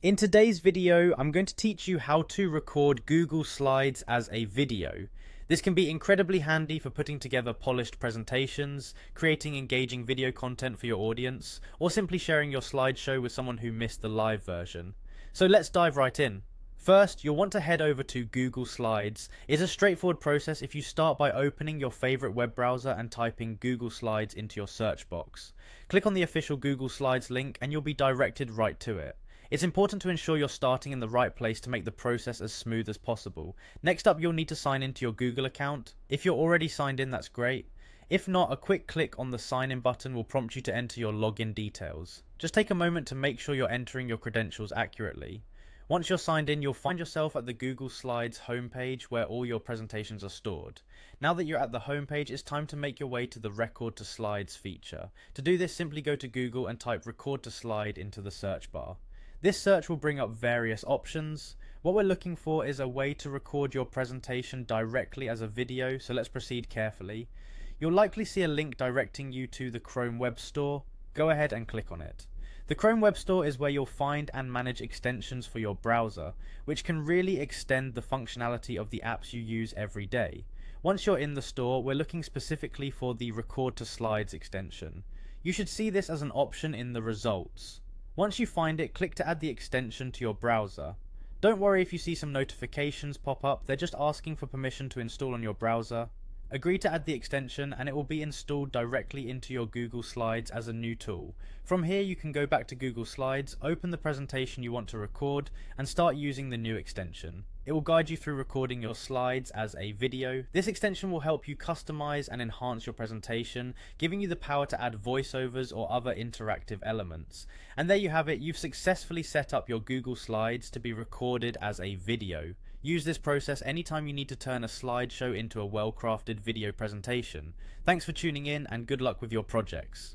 In today's video, I'm going to teach you how to record Google Slides as a video. This can be incredibly handy for putting together polished presentations, creating engaging video content for your audience, or simply sharing your slideshow with someone who missed the live version. So let's dive right in. First, you'll want to head over to Google Slides. It's a straightforward process if you start by opening your favorite web browser and typing Google Slides into your search box. Click on the official Google Slides link and you'll be directed right to it. It's important to ensure you're starting in the right place to make the process as smooth as possible. Next up, you'll need to sign into your Google account. If you're already signed in, that's great. If not, a quick click on the sign in button will prompt you to enter your login details. Just take a moment to make sure you're entering your credentials accurately. Once you're signed in, you'll find yourself at the Google Slides homepage where all your presentations are stored. Now that you're at the homepage, it's time to make your way to the Record to Slides feature. To do this, simply go to Google and type Record to Slide into the search bar. This search will bring up various options. What we're looking for is a way to record your presentation directly as a video, so let's proceed carefully. You'll likely see a link directing you to the Chrome Web Store. Go ahead and click on it. The Chrome Web Store is where you'll find and manage extensions for your browser, which can really extend the functionality of the apps you use every day. Once you're in the store, we're looking specifically for the Record to Slides extension. You should see this as an option in the results. Once you find it, click to add the extension to your browser. Don't worry if you see some notifications pop up, they're just asking for permission to install on your browser. Agree to add the extension and it will be installed directly into your Google Slides as a new tool. From here you can go back to Google Slides, open the presentation you want to record and start using the new extension. It will guide you through recording your slides as a video. This extension will help you customize and enhance your presentation, giving you the power to add voiceovers or other interactive elements. And there you have it, you've successfully set up your Google Slides to be recorded as a video. Use this process anytime you need to turn a slideshow into a well-crafted video presentation. Thanks for tuning in and good luck with your projects.